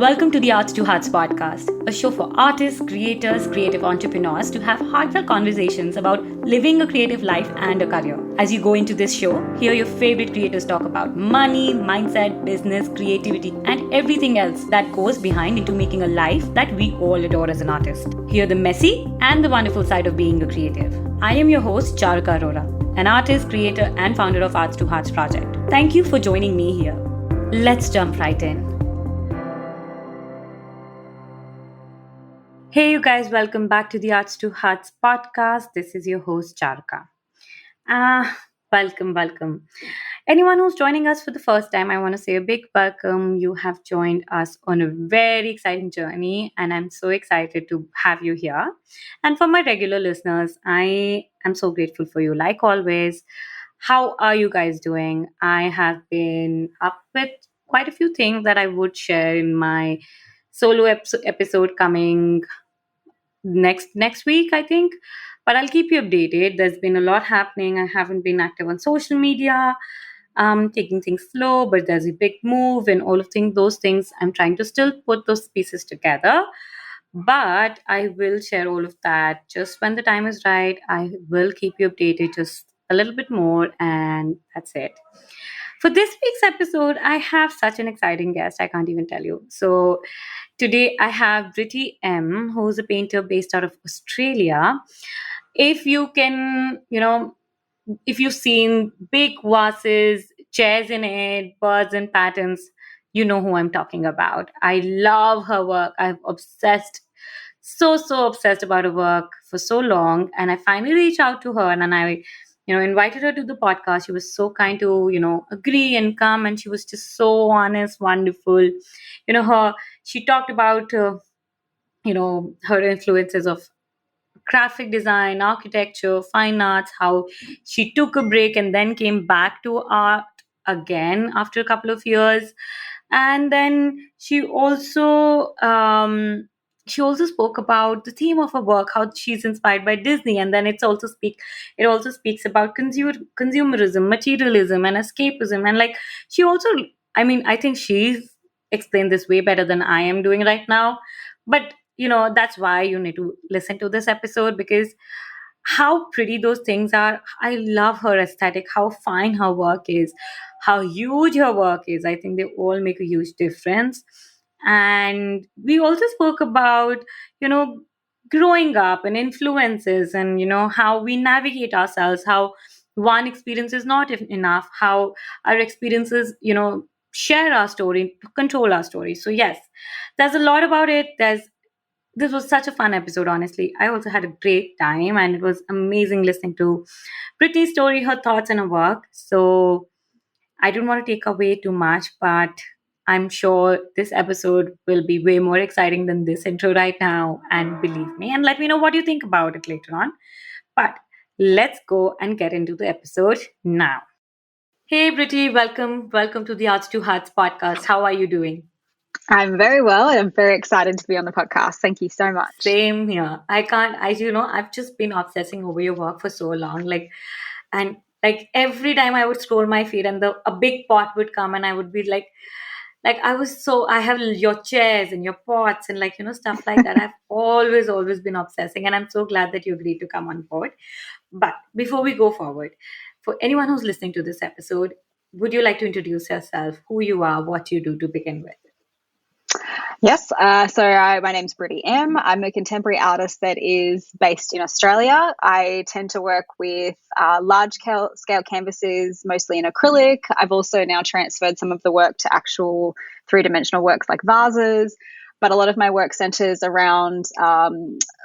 Welcome to the Arts to Hearts podcast, a show for artists, creators, creative entrepreneurs to have heartfelt conversations about living a creative life and a career. As you go into this show, hear your favorite creators talk about money, mindset, business, creativity, and everything else that goes behind into making a life that we all adore as an artist. Hear the messy and the wonderful side of being a creative. I am your host, Charuka Arora, an artist, creator, and founder of Arts to Hearts project. Thank you for joining me here. Let's jump right in. Hey, you guys, welcome back to the Arts to Hearts podcast. This is your host, Charuka. Welcome. Anyone who's joining us for the first time, I want to say a big welcome. You have joined us on a very exciting journey, and I'm so excited to have you here. And for my regular listeners, I am so grateful for you. Like always, how are you guys doing? I have been up with quite a few things that I would share in my solo episode coming next week, I think. But I'll keep you updated. There's been a lot happening. I haven't been active on social media, taking things slow, but there's a big move and all of those things. I'm trying to still put those pieces together. But I will share all of that just when the time is right. I will keep you updated just a little bit more, and that's it. For this week's episode, I have such an exciting guest. I can't even tell you. So, today I have Brittany M, who's a painter based out of Australia. If you can, if you've seen big vases, chairs in it, birds and patterns, you know who I'm talking about. I love her work. I've obsessed, so obsessed about her work for so long. And I finally reached out to her and then I invited her to the podcast. She was so kind to, agree and come. And she was just so honest, wonderful. She talked about, her influences of graphic design, architecture, fine arts, how she took a break and then came back to art again after a couple of years. And then she also spoke about the theme of her work, how she's inspired by Disney, and then it also speaks about consumerism, materialism, and escapism, and like she also, I think she's explained this way better than I am doing right now, but that's why you need to listen to this episode because how pretty those things are. I love her aesthetic, how fine her work is, how huge her work is. I think they all make a huge difference. And we also spoke about, you know, growing up and influences and, how we navigate ourselves, how one experience is not enough, how our experiences, share our story, control our story. So, yes, there's a lot about it. This was such a fun episode, honestly. I also had a great time and it was amazing listening to Brittany's story, her thoughts, and her work. So I don't want to take away too much, but I'm sure this episode will be way more exciting than this intro right now. And believe me, and let me know what you think about it later on. But let's go and get into the episode now. Hey, Brittany, welcome. Welcome to the Arts to Hearts podcast. How are you doing? I'm very well and I'm very excited to be on the podcast. Thank you so much. Same here. I've just been obsessing over your work for so long. And every time I would scroll my feed and a big pot would come and I would be I have your chairs and your pots and stuff like that. I've always been obsessing and I'm so glad that you agreed to come on board. But before we go forward, for anyone who's listening to this episode, would you like to introduce yourself, who you are, what you do to begin with? Yes, my name's Brittany M. I'm a contemporary artist that is based in Australia. I tend to work with large scale canvases, mostly in acrylic. I've also now transferred some of the work to actual three-dimensional works like vases. But a lot of my work centers around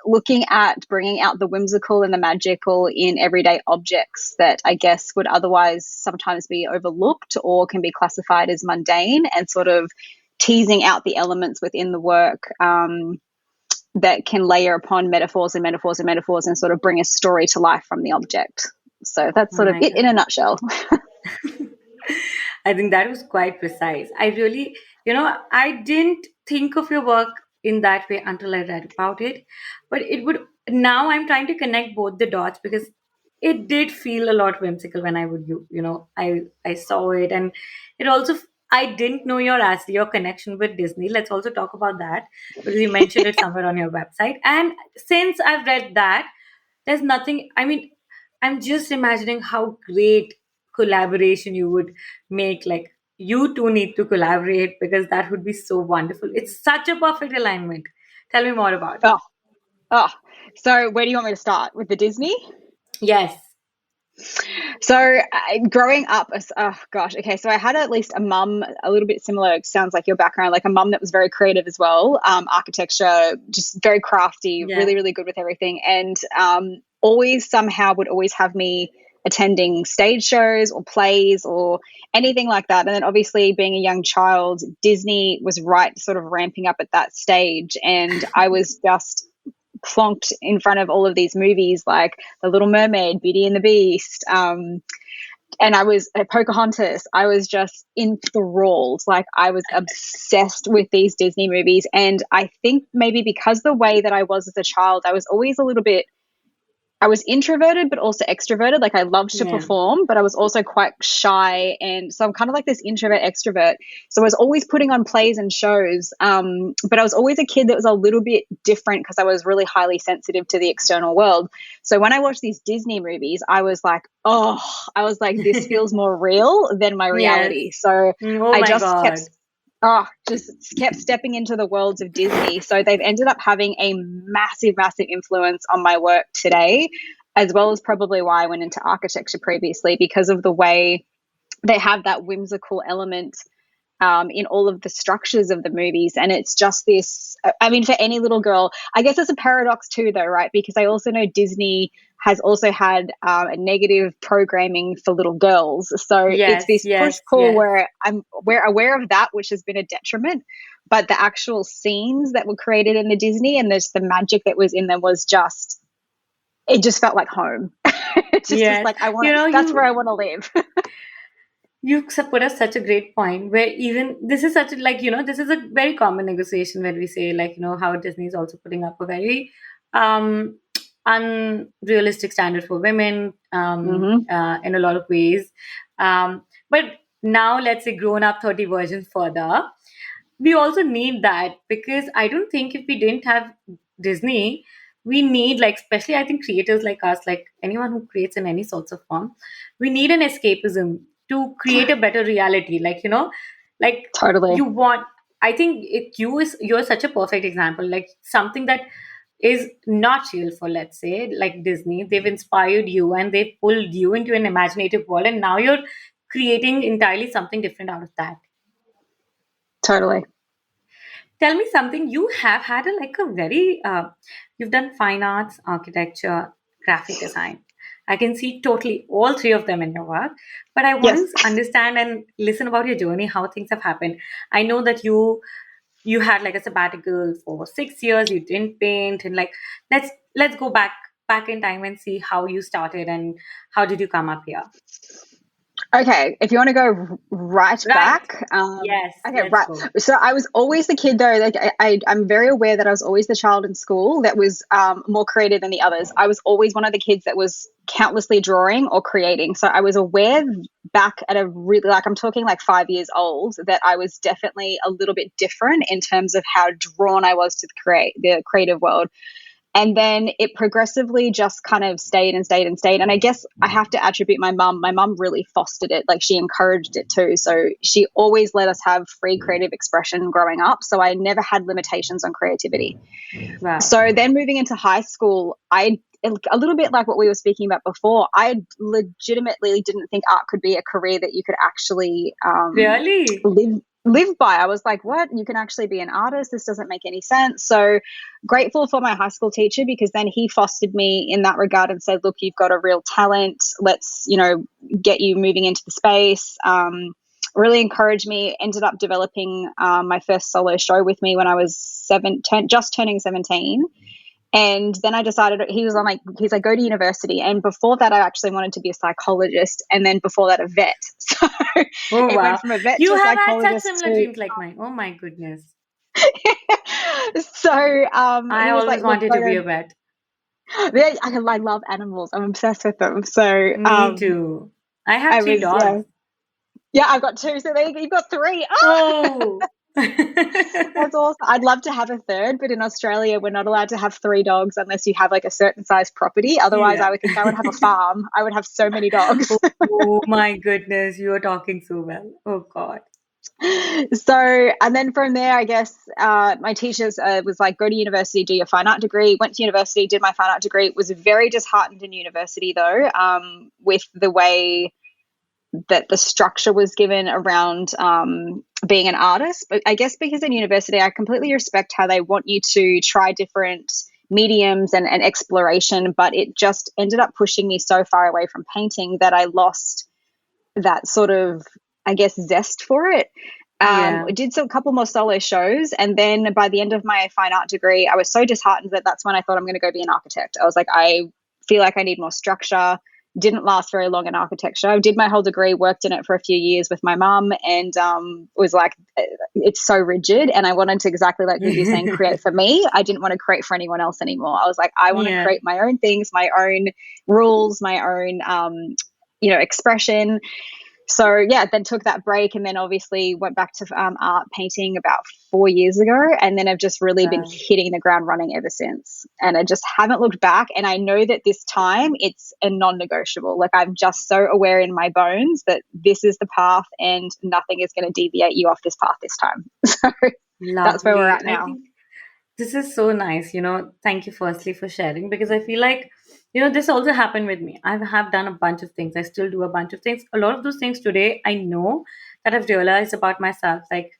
looking at bringing out the whimsical and the magical in everyday objects that I guess would otherwise sometimes be overlooked or can be classified as mundane, and sort of teasing out the elements within the work that can layer upon metaphors and sort of bring a story to life from the object. So that's sort of it in a nutshell. I think that was quite precise. I really, I didn't think of your work in that way until I read about it. But now I'm trying to connect both the dots because it did feel a lot whimsical when I saw it. And it also I didn't know your connection with Disney. Let's also talk about that because you mentioned it somewhere on your website. And since I've read that, there's nothing. I mean, I'm just imagining how great collaboration you would make. Like you two need to collaborate because that would be so wonderful. It's such a perfect alignment. Tell me more about it. Oh, oh. So where do you want me to start? With the Disney? Yes. So growing up, oh gosh, okay. So I had at least a mum, a little bit similar. It sounds like your background, like a mum that was very creative as well. Architecture, just very crafty, Yeah. really, really good with everything, and always somehow would always have me attending stage shows or plays or anything like that. And then obviously being a young child, Disney was right sort of ramping up at that stage, and I was just plonked in front of all of these movies like The Little Mermaid, Beauty and the Beast, and I was at Pocahontas. I was just enthralled. Like I was obsessed with these Disney movies. And I think maybe because the way that I was as a child, I was introverted, but also extroverted. Like I loved to Yeah. perform, but I was also quite shy. And so I'm kind of like this introvert extrovert. So I was always putting on plays and shows. But I was always a kid that was a little bit different because I was really highly sensitive to the external world. So when I watched these Disney movies, I was like, this feels more real than my Yes. reality. So Oh I my just kept God. just kept stepping into the worlds of Disney. So they've ended up having a massive, massive influence on my work today, as well as probably why I went into architecture previously, because of the way they have that whimsical element in all of the structures of the movies. And it's just this, I mean, for any little girl, I guess it's a paradox too, though, right? Because I also know Disney has also had a negative programming for little girls. So it's Yes, this push yes, pull yes. where we're aware of that, which has been a detriment. But the actual scenes that were created in the Disney and the magic that was in them was just, it just felt like home. It just was Yes. like, You know, that's where I want to live. put us such a great point where even this is such a, like, this is a very common negotiation where we say, like, how Disney is also putting up a very um unrealistic standard for women Hmm. in a lot of ways. But now let's say grown up 30 versions further, we also need that because I don't think if we didn't have Disney, we need, like, especially I think creators like us, like anyone who creates in any sorts of form, we need an escapism to create a better reality. Like, like Totally. you want, I think you're such a perfect example, like something that is not real for, let's say, like Disney. They've inspired you and they've pulled you into an imaginative world, and now you're creating entirely something different out of that. Totally. Tell me something. You have had like a very, you've done fine arts, architecture, graphic design. I can see totally all three of them in your work, but I want Yes. to understand and listen about your journey, how things have happened. I know that you had like a sabbatical for 6 years. You didn't paint, and like let's go back in time and see how you started and how did you come up here. Okay, if you want to go right Right. back, Yes. okay, Let's right. go. So I was always the kid, though. Like I'm very aware that I was always the child in school that was more creative than the others. I was always one of the kids that was countlessly drawing or creating. So I was aware back at a really, like I'm talking like 5 years old, that I was definitely a little bit different in terms of how drawn I was to the creative world. And then it progressively just kind of stayed and stayed and stayed. And I guess I have to attribute my mum. My mum really fostered it. Like she encouraged it too. So she always let us have free creative expression growing up. So I never had limitations on creativity. Wow. So then moving into high school, a little bit like what we were speaking about before, I legitimately didn't think art could be a career that you could actually Really? live by. I was like, what? You can actually be an artist? This doesn't make any sense. So grateful for my high school teacher, because then he fostered me in that regard and said, look, you've got a real talent. Let's, get you moving into the space. Really encouraged me. Ended up developing my first solo show with me when I was just turning 17. And then I decided, he's like, go to university. And before that, I actually wanted to be a psychologist. And then before that, a vet. So Oh it went wow. from a vet You to a have had such psychologist similar to. dreams like mine. Oh my goodness. So I he was like, always look, wanted go to be to. a vet. Yeah, I love animals. I'm obsessed with them. So Me too. I have I three was, yeah. dogs. Yeah, I've got two. So there you go. You've got three. Ah, Oh. that's awesome. I'd love to have a third, but in Australia, we're not allowed to have three dogs unless you have like a certain size property. Otherwise, Yeah. I would think I would have a farm. I would have so many dogs. Oh my goodness, you are talking so well. Oh God. So, and then from there, I guess my teachers was like, go to university, do your fine art degree. Went to university, did my fine art degree. Was very disheartened in university though, with the way that the structure was given around being an artist. But I guess because in university, I completely respect how they want you to try different mediums and exploration, but it just ended up pushing me so far away from painting that I lost that sort of, I guess, zest for it. Yeah. I did a couple more solo shows, and then by the end of my fine art degree, I was so disheartened that that's when I thought I'm going to go be an architect. I was like, I feel like I need more structure. Didn't last very long in architecture. I did my whole degree, worked in it for a few years with my mum, and was like, it's so rigid. And I wanted to, exactly like what you're saying, create for me. I didn't want to create for anyone else anymore. I was like, I want to Yeah. create my own things, my own rules, my own expression. So yeah, then took that break, and then obviously went back to art painting about 4 years ago, and then I've just really been Wow. hitting the ground running ever since, and I just haven't looked back. And I know that this time it's a non-negotiable. Like, I'm just so aware in my bones that this is the path, and nothing is going to deviate you off this path this time. So that's where we're Lovely. at I now. think this is so nice. Thank you firstly for sharing, because I feel like, this also happened with me. I have done a bunch of things. I still do a bunch of things. A lot of those things today, I know that I've realized about myself. Like,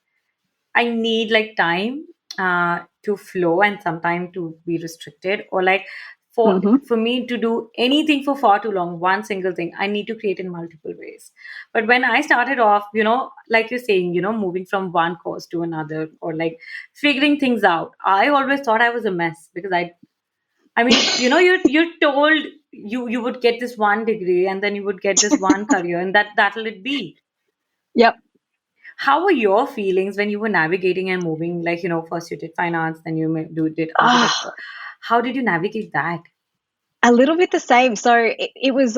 I need like time to flow and some time to be restricted, or like for Hmm. for me to do anything for far too long, one single thing, I need to create in multiple ways. But when I started off, like you're saying, moving from one course to another, or like figuring things out, I always thought I was a mess, because I mean, you're told you would get this one degree, and then you would get this one career, and that'll it be. Yep. How were your feelings when you were navigating and moving? Like, first you did finance, then you did architecture. How did you navigate that? A little bit the same. So it was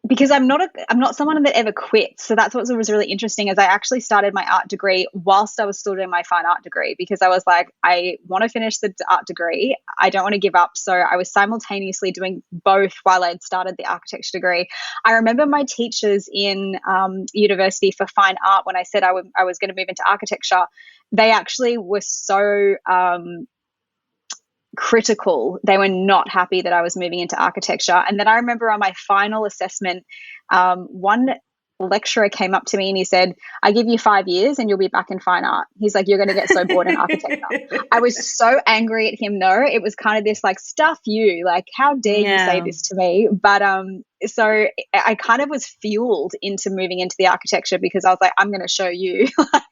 because I'm not someone that ever quits. So that's what was really interesting, is I actually started my art degree whilst I was still doing my fine art degree, because I was like, I want to finish the art degree. I don't want to give up. So I was simultaneously doing both while I had started the architecture degree. I remember my teachers in university for fine art, when I said I was going to move into architecture, they actually were so critical. They were not happy that I was moving into architecture. And then I remember on my final assessment, one lecturer came up to me and he said, I give you 5 years and you'll be back in fine art. He's like, you're going to get so bored in architecture. I was so angry at him though. It was kind of this like, stuff you, like, how dare you say Yeah. this to me? But so I kind of was fueled into moving into the architecture, because I was like, I'm going to show you, like,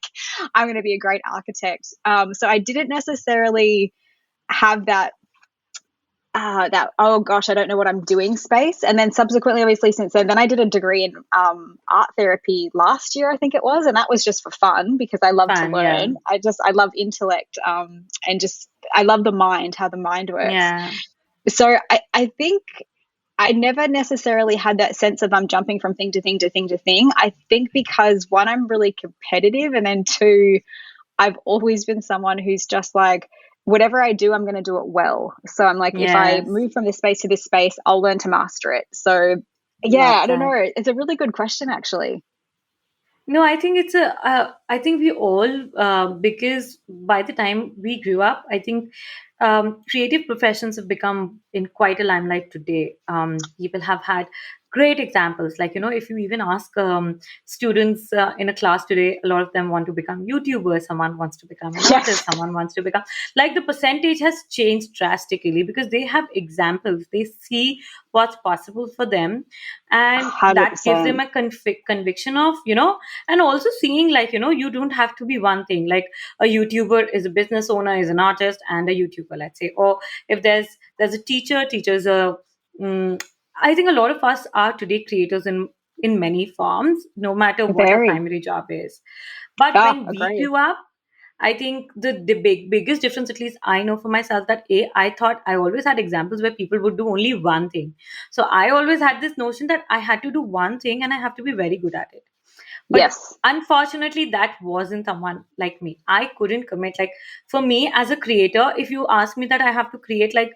I'm going to be a great architect. So I didn't necessarily have that, oh gosh, I don't know what I'm doing space. And then subsequently, obviously, since then I did a degree in art therapy last year, I think it was, and that was just for fun, because I love to Fun. Yeah. learn. I love intellect, and just I love the mind, how the mind works. Yeah. So I think I never necessarily had that sense of I'm jumping from thing to thing to thing to thing. I think because, one, I'm really competitive, and then two, I've always been someone who's just like, whatever I do, I'm going to do it well. So I'm like, if I Yes. move from this space to this space, I'll learn to master it. So yeah, Love I don't know. that. It's a really good question, actually. No, I think I think we all, because by the time we grew up, I think creative professions have become in quite a limelight today. People have had great examples. Like, if you even ask students in a class today, a lot of them want to become YouTubers, someone wants to become an artist, Yes, someone wants to become, like, the percentage has changed drastically, because they have examples, they see what's possible for them, and that gives them 100%. a conviction of, and also seeing, like, you don't have to be one thing. Like, a YouTuber is a business owner, is an artist and a YouTuber, let's say. Or if there's a teacher's a I think a lot of us are today creators in many forms, no matter what our Very. primary job is. But Ah, when we agree. grew up, I think the biggest difference, at least I know for myself, that I thought I always had examples where people would do only one thing. So I always had this notion that I had to do one thing and I have to be very good at it. But Yes. unfortunately, that wasn't someone like me. I couldn't commit. Like, for me as a creator, if you ask me that I have to create like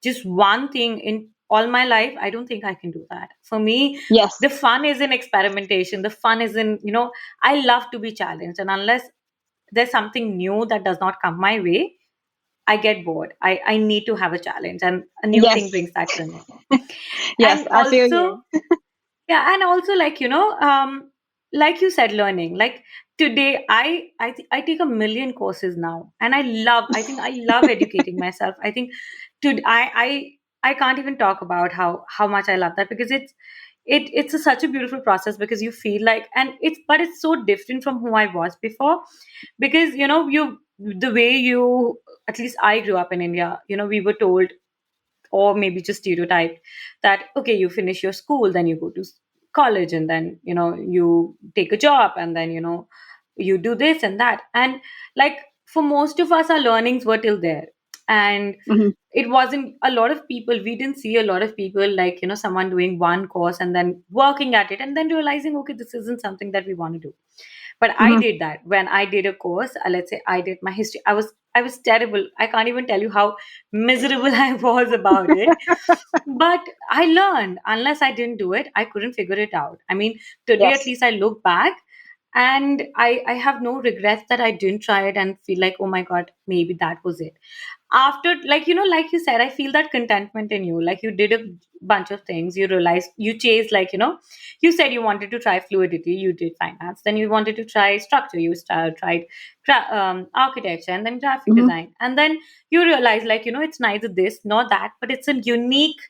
just one thing in all my life, I don't think I can do that. For me, Yes. the fun is in experimentation. The fun is in, I love to be challenged. And unless there's something new that does not come my way, I get bored. I need to have a challenge, and a new thing Yes. brings that to me. Yes, And I feel also, you. yeah, and also, like, like you said, learning. Like, today I take a million courses now, and I love educating myself. I think to I can't even talk about how much I love that, because such a beautiful process, because you feel like, and it's so different from who I was before, because you the way you, at least I grew up in India, we were told, or maybe just stereotyped, that okay, you finish your school, then you go to college, and then you take a job, and then you do this and that, and like, for most of us, our learnings were till there. And Hmm. it wasn't a lot of people, we didn't see a lot of people, like someone doing one course and then working at it and then realizing, okay, this isn't something that we want to do. But I Hmm. did that when I did a course. Let's say I did my history. I was terrible. I can't even tell you how miserable I was about it. But I learned. Unless I didn't do it, I couldn't figure it out. I mean, today at Yes. least I look back, and I have no regrets that I didn't try it and feel like, oh my God, maybe that was it. After, like, like you said, I feel that contentment in you. Like, you did a bunch of things, you realized, you chased, like, you said you wanted to try fluidity, you did finance, then you wanted to try structure, you tried architecture, and then graphic Hmm. design, and then you realize, like, it's neither this nor that, but it's a unique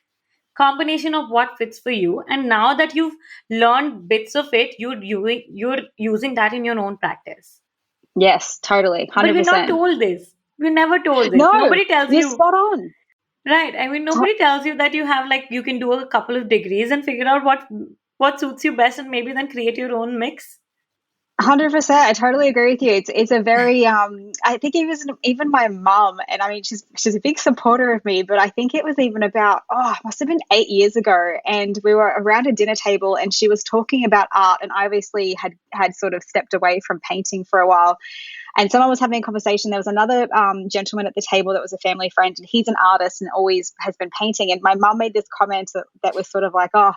combination of what fits for you. And now that you've learned bits of it, you're using that in your own practice. Yes, totally. But we're not 100%. told this. We're never told this. No, Nobody tells you're you. spot on. Right. I mean, nobody tells you that you have, like, you can do a couple of degrees and figure out what suits you best, and maybe then create your own mix. 100%. I totally agree with you. It's a very I think even my mum, and I mean she's a big supporter of me, but I think it was even about, it must have been 8 years ago, and we were around a dinner table and she was talking about art, and I obviously had sort of stepped away from painting for a while, and someone was having a conversation. There was another gentleman at the table that was a family friend, and he's an artist and always has been painting, and my mum made this comment that was sort of like, oh,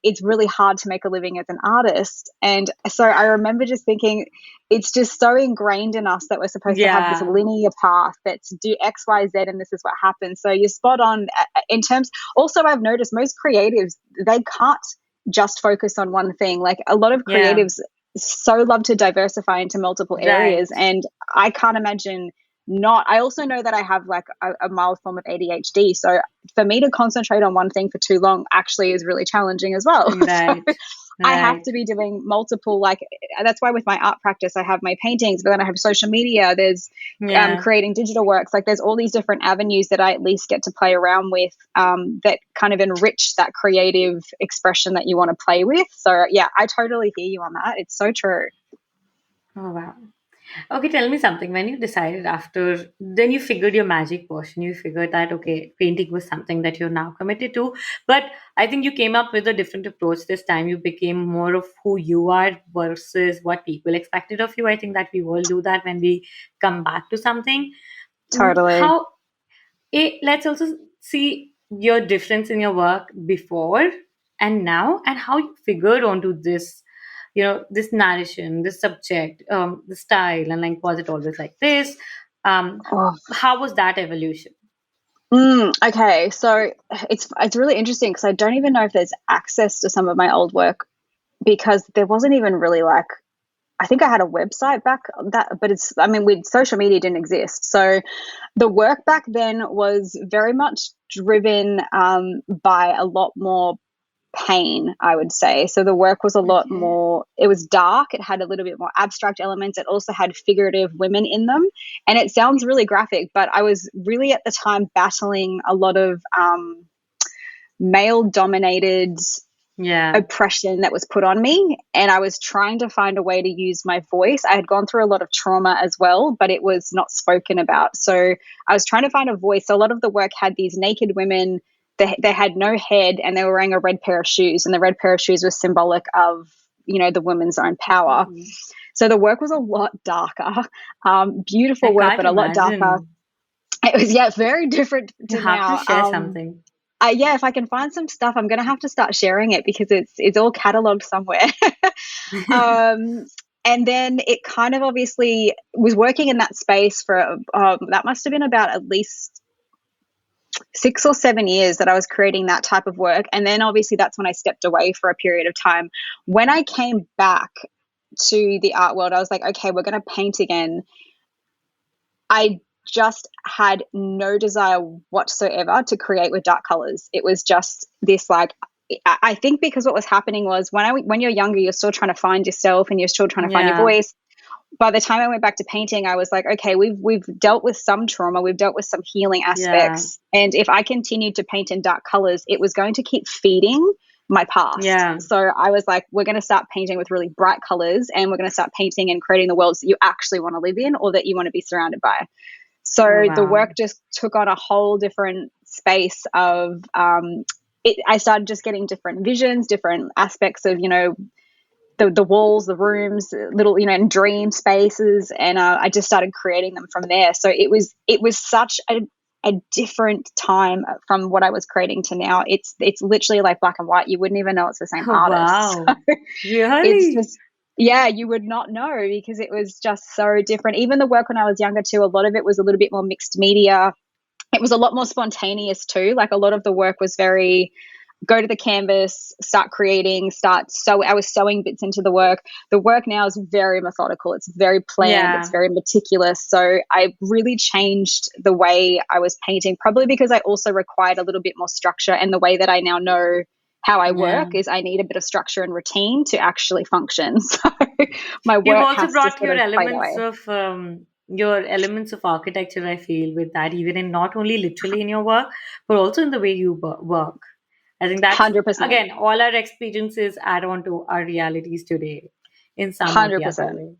it's really hard to make a living as an artist. And so I remember just thinking, it's just so ingrained in us that we're supposed to have this Yeah. linear path, that's do X, Y, Z, and this is what happens. So you're spot on in terms. Also, I've noticed most creatives, they can't just focus on one thing. Like, a lot of Yeah. creatives so love to diversify into multiple areas. Right. And I can't imagine not. I also know that I have like a mild form of ADHD. So for me to concentrate on one thing for too long actually is really challenging as well. So Right. I have Right. to be doing multiple, like, that's why with my art practice, I have my paintings, but then I have social media. There's Yeah. creating digital works. Like, there's all these different avenues that I at least get to play around with, that kind of enrich that creative expression that you want to play with. So yeah, I totally hear you on that. It's so true. Oh, wow. Okay, tell me something. When you decided, after, then you figured your magic potion, you figured that, okay, painting was something that you're now committed to. But I think you came up with a different approach this time. You became more of who you are versus what people expected of you. I think that we all do that when we come back to something. Totally. How, let's also see your difference in your work before and now, and how you figured onto this, this narration, this subject, the style, and, like, was it always like this? um Oh. how was that evolution? Okay, so it's really interesting because I don't even know if there's access to some of my old work, because there wasn't even really, like, I think I had a website back that, but it's, I mean, with social media didn't exist. So the work back then was very much driven by a lot more pain, I would say. So the work was a lot Okay. more, it was dark, it had a little bit more abstract elements, it also had figurative women in them. And it sounds really graphic, but I was really at the time battling a lot of male dominated Yeah. oppression that was put on me, and I was trying to find a way to use my voice. I had gone through a lot of trauma as well, but it was not spoken about. So I was trying to find a voice. So a lot of the work had these naked women. They had no head, and they were wearing a red pair of shoes, and the red pair of shoes was symbolic of, the women's own power. Mhm. So the work was a lot darker, I beautiful work, can't but a lot darker. imagine. It was, yeah, very different You to have to now. share something. Yeah, if I can find some stuff, I'm going to have to start sharing it because it's all cataloged somewhere. um, and then it kind of obviously was working in that space for that must have been about at least 6 or 7 years that I was creating that type of work. And then obviously that's when I stepped away for a period of time. When I came back to the art world, I was like, okay, we're going to paint again. I just had no desire whatsoever to create with dark colors. It was just this, like, I think because what was happening was when you're younger, you're still trying to find yourself and you're still trying to find your Yeah. voice. By the time I went back to painting, I was like, okay, we've dealt with some trauma, we've dealt with some healing Yeah. aspects, and if I continued to paint in dark colors, it was going to keep feeding my past. Yeah. So I was like, we're going to start painting with really bright colors, and we're going to start painting and creating the worlds that you actually want to live in or that you want to be surrounded by. So Oh, the wow. work just took on a whole different space of I started just getting different visions, different aspects of, the walls, the rooms, little, and dream spaces, and I just started creating them from there. So it was such a different time from what I was creating to now. It's literally like black and white. You wouldn't even know it's the same Oh, artist. wow. So it's Really? just, yeah, you would not know because it was just so different. Even the work when I was younger too, a lot of it was a little bit more mixed media. It was a lot more spontaneous too. Like a lot of the work was very go to the canvas, start creating, I was sewing bits into the work. The work now is very methodical. It's very planned. It's Yeah. very meticulous. So I really changed the way I was painting, probably because I also required a little bit more structure. And the way that I now know how I work Yeah. is I need a bit of structure and routine to actually function. So my You've work also has to brought sort of play that way. your elements of architecture, I feel, with that, even in not only literally in your work, but also in the way you work. I think that's, 100%. again, all our experiences add on to our realities today in some or the other 100%. way.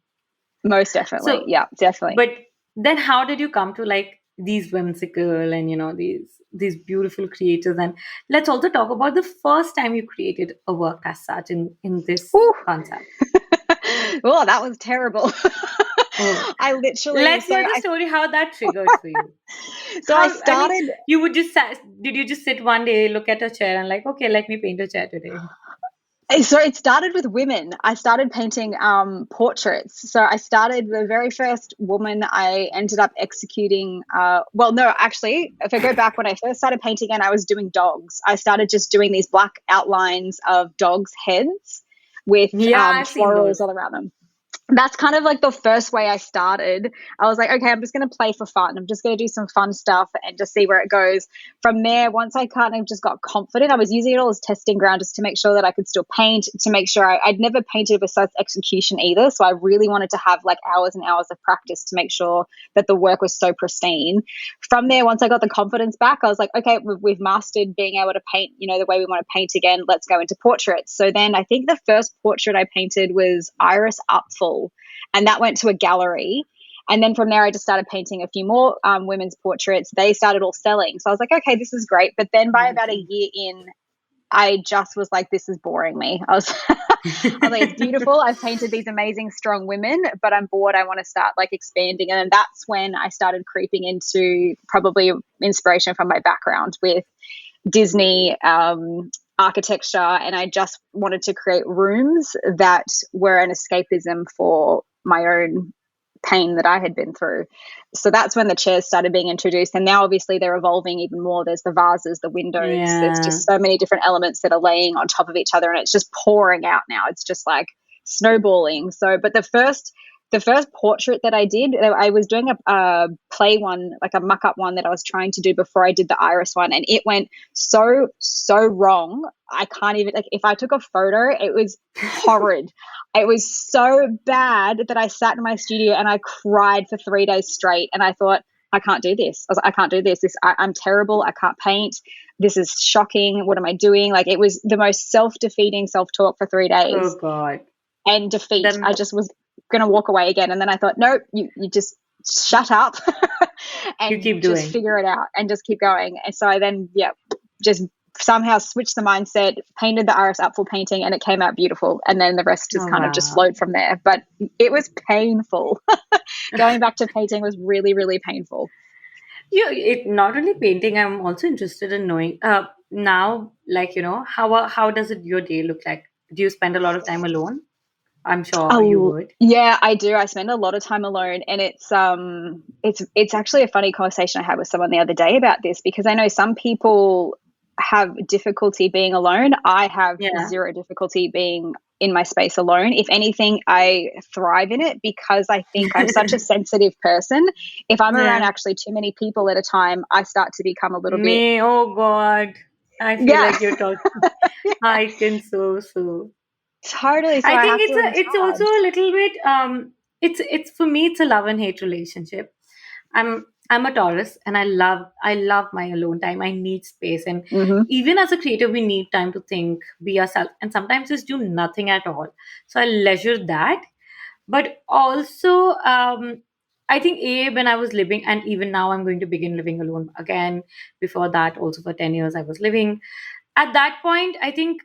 Most definitely. So, Yeah, definitely. but then how did you come to like these whimsical and these beautiful creators? And let's also talk about the first time you created a work as such in this Ooh. concept. Oh, that was terrible. Oh, I literally, let's so hear the I, story how that triggered for you. so I How, I mean, started, you would just did you just sit one day, look at a chair, and like, okay, let me paint a chair today? it started with women. I started painting portraits. So I started the very first woman I ended up executing. Well, no, actually, if I go back when I first started painting again, I was doing dogs. I started just doing these black outlines of dogs' heads with Yeah, I've seen florals those. all around them. That's kind of like the first way I started. I was like, okay, I'm just going to play for fun. I'm just going to do some fun stuff and just see where it goes. From there, once I kind of just got confident, I was using it all as testing ground just to make sure that I could still paint, to make sure I'd never painted besides execution either. So I really wanted to have like hours and hours of practice to make sure that the work was so pristine. From there, once I got the confidence back, I was like, okay, we've mastered being able to paint, the way we want to paint again. Let's go into portraits. So then I think the first portrait I painted was Iris Upfull, and that went to a gallery. And then from there, I just started painting a few more women's portraits. They started all selling. So I was like, okay, this is great. But then by about a year in, I just was like, this is boring me. I was like, it's beautiful. I've painted these amazing, strong women, but I'm bored. I want to start like expanding. And that's when I started creeping into probably inspiration from my background with Disney architecture. And I just wanted to create rooms that were an escapism for my own pain that I had been through. So that's when the chairs started being introduced. And now obviously they're evolving even more. There's the vases, the windows, there's Yeah. just so many different elements that are laying on top of each other, and it's just pouring out now. It's just like snowballing. So, but the first portrait that I did, I was doing a play one, like a muck up one that I was trying to do before I did the iris one, and it went so wrong. I can't even, like, if I took a photo, it was horrid. It was so bad that I sat in my studio and I cried for 3 days straight. And I thought, I can't do this. I was like, I can't do this. I'm terrible. I can't paint. This is shocking. What am I doing? Like, it was the most self-defeating self-talk for 3 days Oh God. and defeat. I Then just was going to walk away again. And then I thought, nope, you just shut up you and keep just doing. figure it out and just keep going. And so I then, yeah, just somehow switched the mindset, painted the iris up for painting, and it came out beautiful. And then the rest just Oh, kind of just wow. flowed from there. But it was painful. Going back to painting was really, really painful. It not only painting. I'm also interested in knowing now, like how does it your day look like? Do you spend a lot of time alone? I'm sure you Oh, would. yeah, I do. I spend a lot of time alone, and it's actually a funny conversation I had with someone the other day about this, because I know some people have difficulty being alone. I have Yeah. zero difficulty being in my space alone. If anything, I thrive in it because I think I'm such a sensitive person. If I'm around Yeah. actually too many people at a time, I start to become a little bit, Me, oh God. I feel yeah, like you're talking. I can so. totally. So I I think have to it's also recharge. a little bit it's for me it's a love and hate relationship. I'm a Taurus and I love my alone time. I need space, and Hmm. even as a creator we need time to think, be ourselves, and sometimes just do nothing at all. So I leisure that. But also I think when I was living, and even now I'm going to begin living alone again. Before that also for 10 years I was living. At that point I think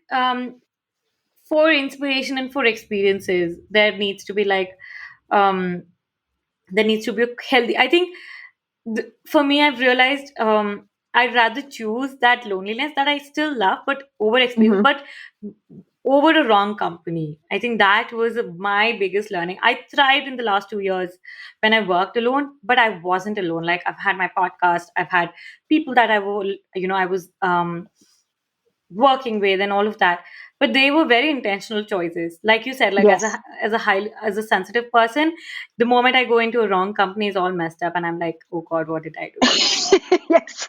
for inspiration and for experiences there needs to be like um there needs to be a healthy, I think. For me I've realized I'd rather choose that loneliness that I still love, but over experience, Hmm. but over a wrong company. I think that was my biggest learning. I tried in the last 2 years when I worked alone, but I wasn't alone. Like I've had my podcast, I've had people that I was working with and all of that, but they were very intentional choices. Like you said, like Yes. as a sensitive person, the moment I go into a wrong company is all messed up and I'm like, oh God, what did I do to this? Yes.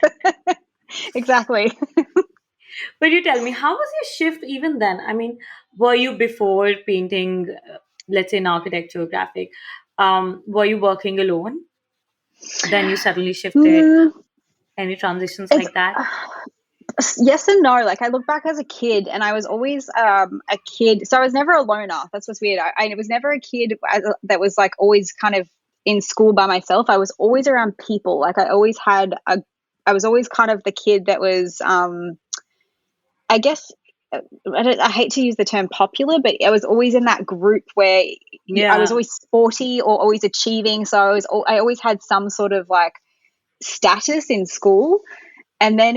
Exactly. But you tell me, how was your shift even then? I mean, were you before painting, let's say in architecture graphic, were you working alone, then you suddenly shifted? Mm, Any transitions it's like that? yes and no. Like I look back as a kid, and I was always a kid. So I was never a loner. That's what's weird. I was never a kid that was like always kind of in school by myself. I was always around people. Like I was always kind of the kid that was, I guess, I hate to use the term popular, but I was always in that group where I was Yeah. always sporty or always achieving. So I always had some sort of like status in school. And then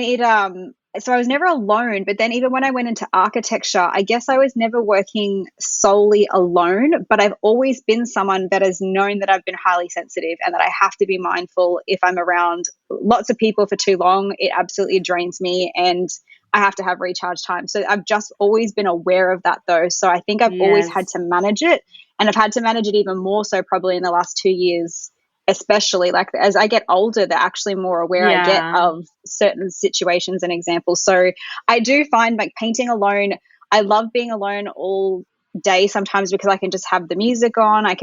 so I was never alone, but then even when I went into architecture, I guess I was never working solely alone, but I've always been someone that has known that I've been highly sensitive and that I have to be mindful. If I'm around lots of people for too long, it absolutely drains me, and I have to have recharge time. So I've just always been aware of that though. So I think I've always had Yes. to manage it, and I've had to manage it even more so probably in the last 2 years, especially. Like as I get older, the actually more aware I get Yeah. of certain situations and examples. So I do find like painting alone, I love being alone all day sometimes because I can just have the music on. I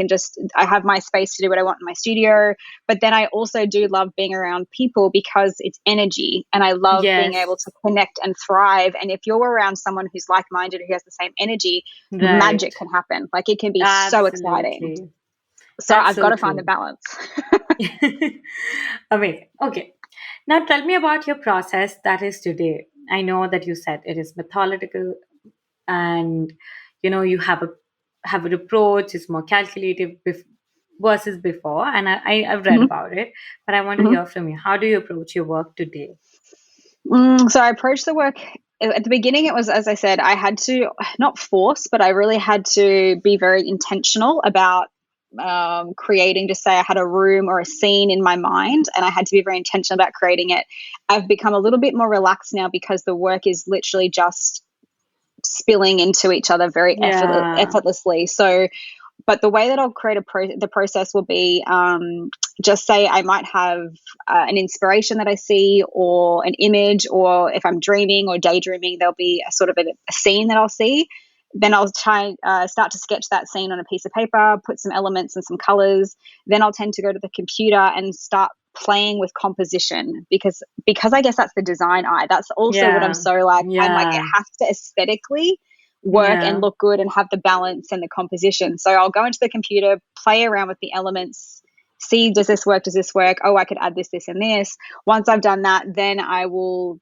have my space to do what I want in my studio. But then I also do love being around people because it's energy, and I love being able Yes. to connect and thrive. And if you're around someone who's like minded, who has the same energy, Right. magic can happen. Like it can be so exciting. Absolutely. So That's I've got so to find the true. balance. Amazing. Okay. Now tell me about your process that is today. I know that you said it is methodical and you have an approach, it's more calculative versus before, and I've read Mhm, about it, but I want to mhm. hear from you. How do you approach your work today? So I approached the work at the beginning. It was, as I said, I had to not force, but I really had to be very intentional about creating. Just say I had a room or a scene in my mind, and I had to be very intentional about creating it. I've become a little bit more relaxed now because the work is literally just spilling into each other very Yeah. effortlessly. So but the way that I'll create the process will be, just say I might have an inspiration that I see, or an image, or if I'm dreaming or daydreaming, there'll be a sort of a scene that I'll see. Then I'll try start to sketch that scene on a piece of paper, put some elements and some colors. Then I'll tend to go to the computer and start playing with composition, because I guess that's the design eye. That's also what I'm Yeah. so like. I'm like, it Yeah. has to aesthetically work and Yeah. look good and have the balance and the composition. So I'll go into the computer, play around with the elements, see, does this work? Does this work? Oh, I could add this, this, and this. Once I've done that, then I will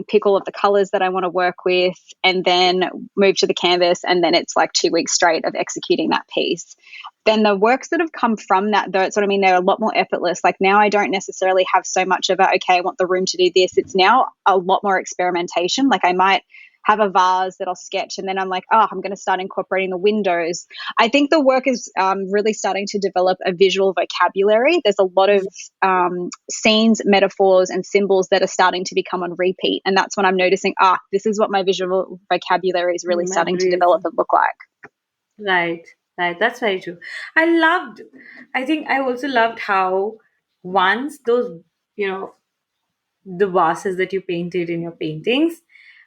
pick all of the colors that I want to work with, and then move to the canvas. And then it's like 2 weeks straight of executing that piece. Then the works that have come from that, though, it's what I mean, they're a lot more effortless. Like now I don't necessarily have so much of a, okay, I want the room to do this. It's now a lot more experimentation. Like I might have a vase that I'll sketch, and then I'm like, oh, I'm going to start incorporating the windows. I think the work is really starting to develop a visual vocabulary. There's a lot of scenes, metaphors, and symbols that are starting to become on repeat. And that's when I'm noticing, this is what my visual vocabulary is really starting to Memories. develop and look like. Right, right. That's very true. I think I also loved how once those, you know, the vases that you painted in your paintings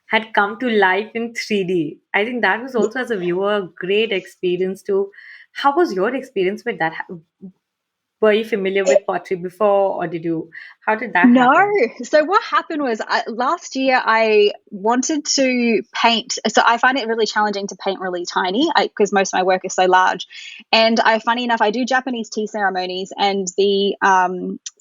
had come to life in 3D. I think that was also, as a viewer, a great experience to. How was your experience with that? Were you familiar with pottery before, or how did that No. happen? So what happened was last year I wanted to paint. So I find it really challenging to paint really tiny because most of my work is so large. And funny enough, I do Japanese tea ceremonies, and the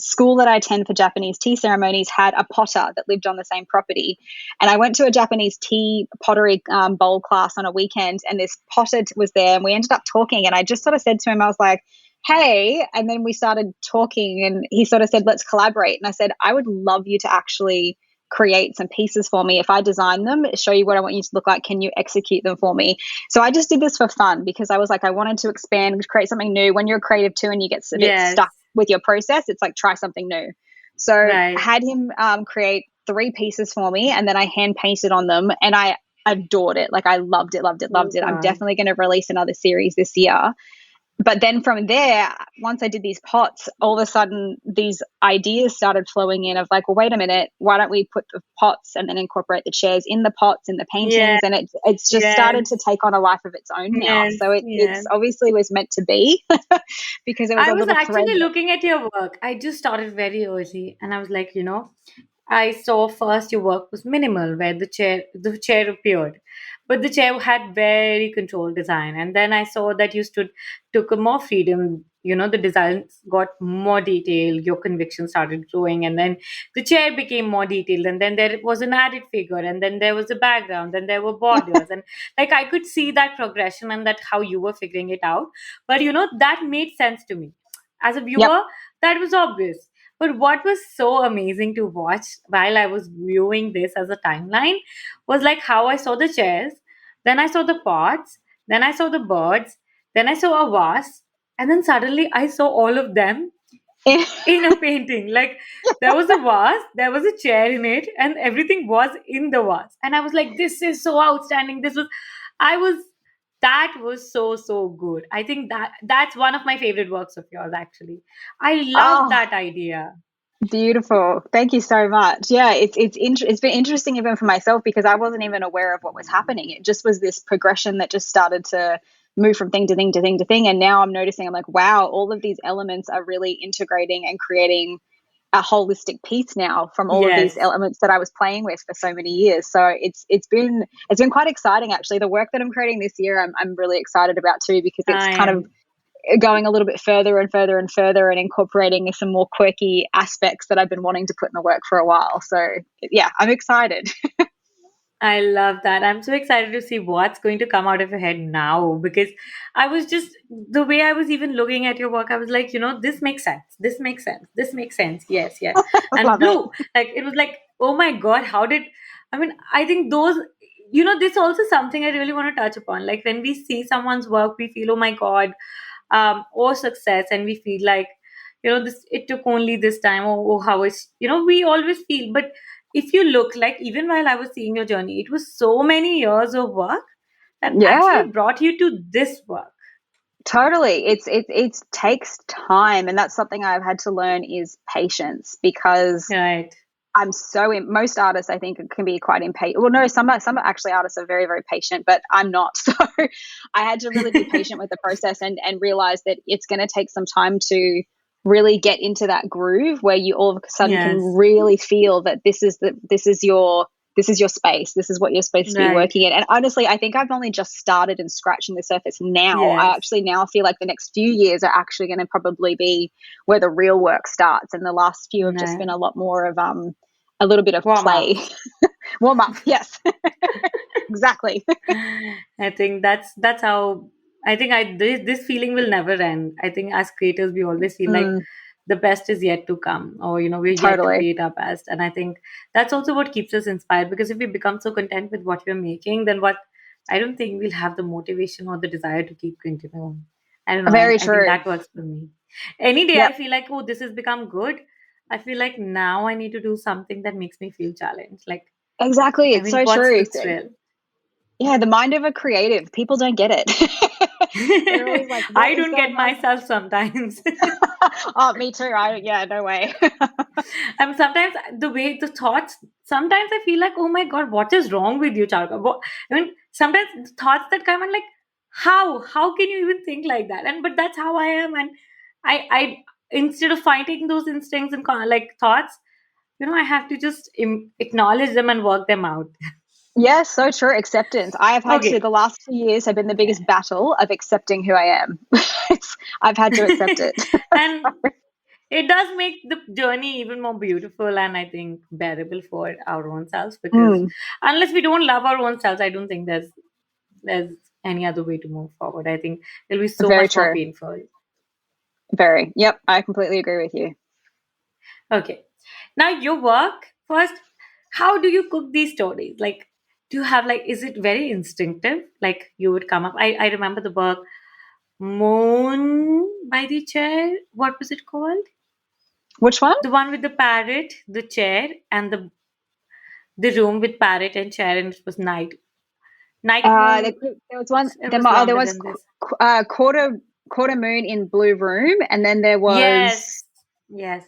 school that I attend for Japanese tea ceremonies had a potter that lived on the same property. And I went to a Japanese tea pottery bowl class on a weekend, and this potter was there, and we ended up talking. And I just sort of said to him, I was like, hey, and then we started talking, and he sort of said, let's collaborate. And I said, I would love you to actually create some pieces for me. If I design them, show you what I want you to look like, can you execute them for me? So I just did this for fun because I was like, I wanted to expand, create something new. When you're creative too and you get a bit Yes, stuck with your process, it's like, try something new. So I right. had him create 3 pieces for me, and then I hand painted on them, and I adored it. Like I loved it, loved it, Oh loved it. I'm God. definitely going to release another series this year. But then from there, once I did these pots, all of a sudden these ideas started flowing in of like, well, wait a minute, why don't we put the pots and then incorporate the chairs in the pots and the paintings? Yes, And it's just started to yes, take on a life of its own now. yes, So it's yes. obviously was meant to be because there was I a was little thread. actually looking at your work. I just started very early, and I was like, I saw first your work was minimal, where the chair appeared, but the chair had very controlled design. And then I saw that you took a more freedom. The designs got more detailed. Your conviction started growing, and then the chair became more detailed. And then there was an added figure, and then there was a background, and there were borders, and like I could see that progression and that how you were figuring it out. But that made sense to me as a Yep. viewer. That was obvious. But what was so amazing to watch while I was viewing this as a timeline was like how I saw the chairs, then I saw the pots, then I saw the birds, then I saw a vase, and then suddenly I saw all of them in a painting. Like there was a vase, there was a chair in it, and everything was in the vase. And I was like, this is so outstanding. I was, that was so, so good. I think that's one of my favorite works of yours, actually. I love Oh, that idea. beautiful. Thank you so much. Yeah, it's been interesting even for myself because I wasn't even aware of what was happening. It just was this progression that just started to move from thing to thing to thing to thing. And now I'm noticing, I'm like, wow, all of these elements are really integrating and creating a holistic piece now from all of these Yes. elements that I was playing with for so many years. So it's been quite exciting actually. The work that I'm creating this year, I'm really excited about too because it's I kind of am. going a little bit further and further and further and incorporating some more quirky aspects that I've been wanting to put in the work for a while. So yeah, I'm excited. I love that. I'm so excited to see what's going to come out of your head now, because I was just, the way I was even looking at your work, I was like, this makes sense. This makes sense. This makes sense. Yes, yes. And Love it. blue, like it was like, oh my God, I mean, I think this also something I really want to touch upon. Like when we see someone's work, we feel, oh my God, or success, and we feel like, this, it took only this time, or how it's, we always feel. But if you look, like even while I was seeing your journey, it was so many years of work that Yeah, actually brought you to this work. totally. It takes time, and that's something I've had to learn is patience because Right. most artists I think can be quite impatient. Well, no, some actually artists are very very patient, but I'm not. So I had to really be patient with the process and realize that it's going to take some time to really get into that groove where you all of a sudden can Yes. really feel that this is your space. This is what you're supposed to be Right. working in. And honestly, I think I've only just started and scratching the surface now. I Yes. actually now feel like the next few years are actually going to probably be where the real work starts. And the last few have just been Right. a lot more of a little bit of Warm play. ups. Warm up, yes. Exactly. I think that's how I think I this feeling will never end. I think as creators we always feel like Mm, the best is yet to come, or we're yet to totally. create our best. And I think that's also what keeps us inspired, because if we become so content with what we're making, then what I don't think we'll have the motivation or the desire to keep continuing. I don't know. I, Very I think true. that works for me. Any day I Yep, feel like, oh, this has become good. I feel like now I need to do something that makes me feel challenged. Like, exactly. I It's mean, so what's true. the thrill? Yeah, the mind of a creative. People don't get it. They're always like, I what is don't get going on? myself sometimes. Oh, me too. Yeah, no way. And sometimes the way the thoughts, sometimes I feel like, oh my God, what is wrong with you, Charka? I mean, sometimes the thoughts that come and like, how can you even think like that? And but that's how I am. And I instead of fighting those instincts and like thoughts, I have to just acknowledge them and work them out. Yeah, so true. Acceptance. I have had to, Okay. the last 2 years have been the Yeah. biggest battle of accepting who I am. I've had to accept it. And it does make the journey even more beautiful and I think bearable for our own selves, because Mm, unless we don't love our own selves, I don't think there's any other way to move forward. I think it'll be so very much more true. painful. Very. Yep, I completely agree with you. Okay. Now your work first, how do you cook these stories? Like, do you have like, is it very instinctive? Like you would come up. I remember the book Moon by the Chair. What was it called? Which one? The one with the parrot, the chair, and the room with parrot and chair, and it was night There, moon. there was one. It was There longer was than this. quarter moon in Blue Room, and then there was Yes, yes,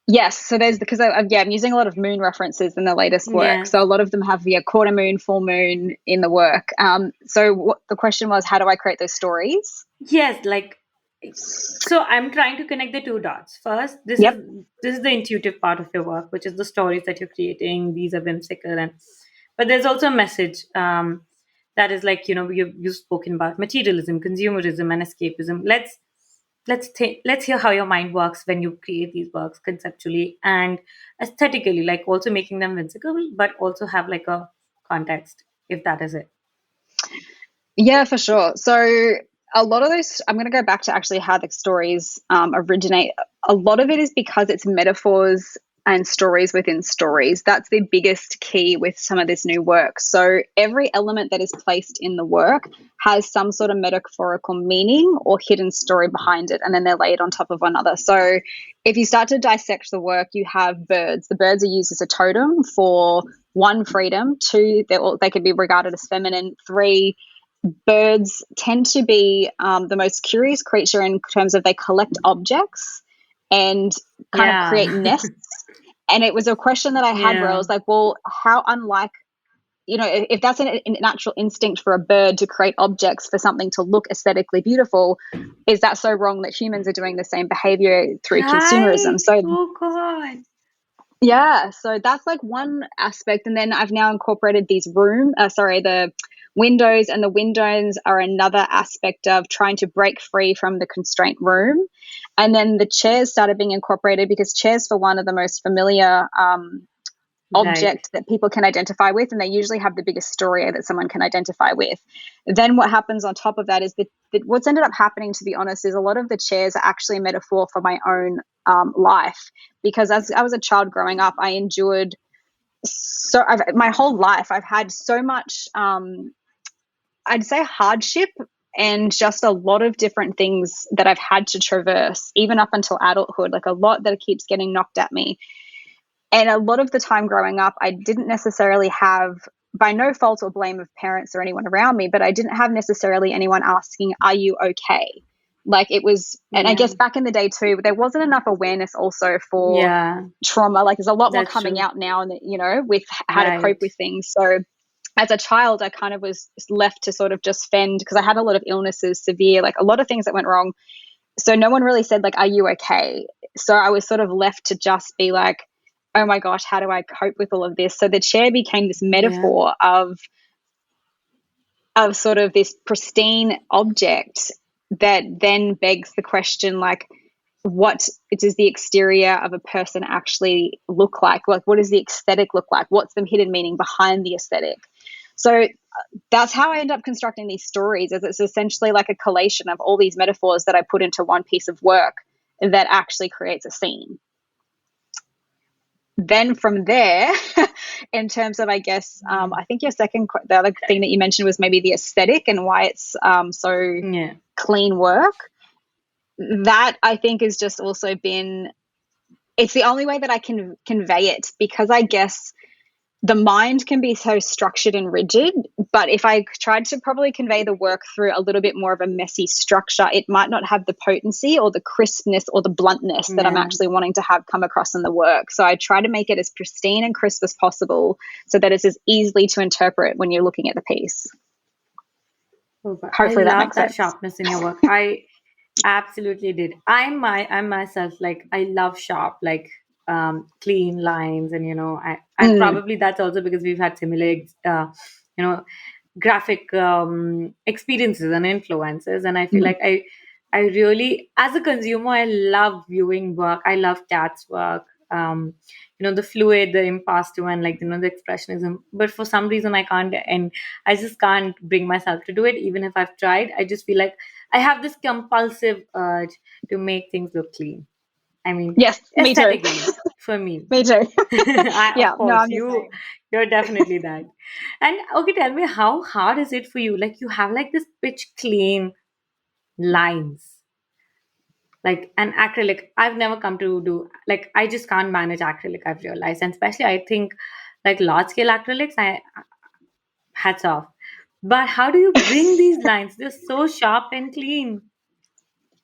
yes. So there's because yeah, I'm using a lot of moon references in the latest work. yes, So a lot of them have quarter moon, full moon in the work. So what the question was, how do I create those stories? yes. Like, so I'm trying to connect the two dots. First, this is Yep. this is the intuitive part of your work, which is the stories that you're creating. These are whimsical, and but there's also a message that is like, you've spoken about materialism, consumerism, and escapism. Let's hear how your mind works when you create these works conceptually and aesthetically, like also making them whimsical, but also have like a context, if that is it. Yeah, for sure. So a lot of those, I'm going to go back to actually how the stories originate. A lot of it is because it's metaphors and stories within stories. That's the biggest key with some of this new work. So every element that is placed in the work has some sort of metaphorical meaning or hidden story behind it, and then they're laid on top of one another. So if you start to dissect the work, you have birds. The birds are used as a totem for one, freedom; two, they could be regarded as feminine; three, birds tend to be the most curious creature in terms of they collect objects and kind of Yeah. create nests. And it was a question that I had where I Yeah. was like, well, how unlike, if that's an natural instinct for a bird to create objects for something to look aesthetically beautiful, is that so wrong that humans are doing the same behavior through consumerism? Right. So Oh God. yeah, so that's like one aspect. And then I've now incorporated the windows, and the windows are another aspect of trying to break free from the constraint room. And then the chairs started being incorporated because chairs, for one, are the most familiar Right. object that people can identify with, and they usually have the biggest story that someone can identify with. Then what happens on top of that is that what's ended up happening, to be honest, is a lot of the chairs are actually a metaphor for my own life, because as I was a child growing up, I endured my whole life I've had so much I'd say hardship and just a lot of different things that I've had to traverse even up until adulthood, like a lot that keeps getting knocked at me. And a lot of the time growing up, I didn't necessarily have, by no fault or blame of parents or anyone around me, but I didn't have necessarily anyone asking, are you okay? Like it was, and I Yeah. guess back in the day too, there wasn't enough awareness also for Yeah. trauma. Like there's a lot more That's coming true. out now, and with how to cope Right. with things. So as a child, I kind of was left to sort of just fend because I had a lot of illnesses, severe, like a lot of things that went wrong. So no one really said like, are you okay? So I was sort of left to just be like, oh my gosh, how do I cope with all of this? So the chair became this Yeah. metaphor of sort of this pristine object that then begs the question like, what does the exterior of a person actually look like? Like, what does the aesthetic look like? What's the hidden meaning behind the aesthetic? So that's how I end up constructing these stories, is it's essentially like a collation of all these metaphors that I put into one piece of work that actually creates a scene. Then from there, in terms of, I guess, I think the other thing that you mentioned was maybe the aesthetic and why it's so Yeah. clean work. That I think has just also been, it's the only way that I can convey it, because I guess the mind can be so structured and rigid, but if I tried to probably convey the work through a little bit more of a messy structure, it might not have the potency or the crispness or the bluntness that I'm Yeah. actually wanting to have come across in the work. So I try to make it as pristine and crisp as possible so that it's as easily to interpret when you're looking at the piece. Super. I Hopefully that love makes that sense. sharpness in your work. I absolutely did. I'm myself, like, I love sharp, like, clean lines, and and Mm, probably that's also because we've had similar you know graphic experiences and influences, and I feel mm, like I really, as a consumer, I love viewing work. I love Kat's work. The fluid, the impasto, and, like, the expressionism. But for some reason, I can't, and I just can't bring myself to do it. Even if I've tried, I just feel like I have this compulsive urge to make things look clean. I mean, yes, me too. aesthetically, for me. Me too. Of Yeah, no, course, I'm the same. you're definitely that. And okay, tell me, how hard is it for you? Like, you have, like, this pitch clean lines, like an acrylic. I've never come to do, like, I just can't manage acrylic, I've realized, and especially I think, like, large scale acrylics, I hats off. But how do you bring these lines? They're so sharp and clean.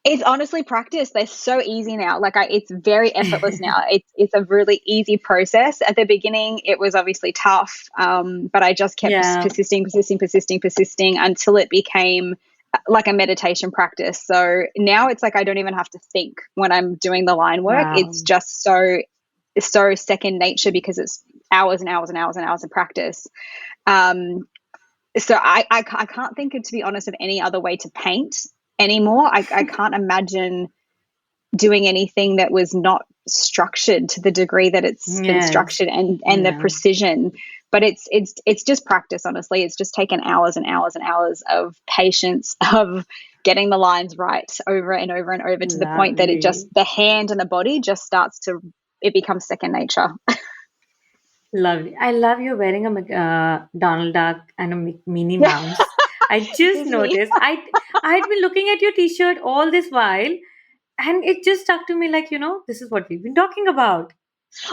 It's honestly practice. They're so easy now. Like, it's very effortless now. It's a really easy process. At the beginning, it was obviously tough, but I just kept Yeah. persisting until it became like a meditation practice. So now it's like I don't even have to think when I'm doing the line work. Wow. It's just so second nature, because it's hours and hours and hours and hours of practice. Um, so I can't think of, to be honest, of any other way to paint anymore. I can't imagine doing anything that was not structured to the degree that it's been Yes. structured, and the Yeah. precision. But it's just practice, honestly. It's just taken hours and hours and hours of patience, of getting the lines right over and over and over, to the point that Lovely. the hand and the body just it becomes second nature. Lovely. I love you wearing a Donald Duck and a Minnie Mouse. I just Disney. noticed. I had been looking at your T-shirt all this while, and it just stuck to me, like, this is what we've been talking about.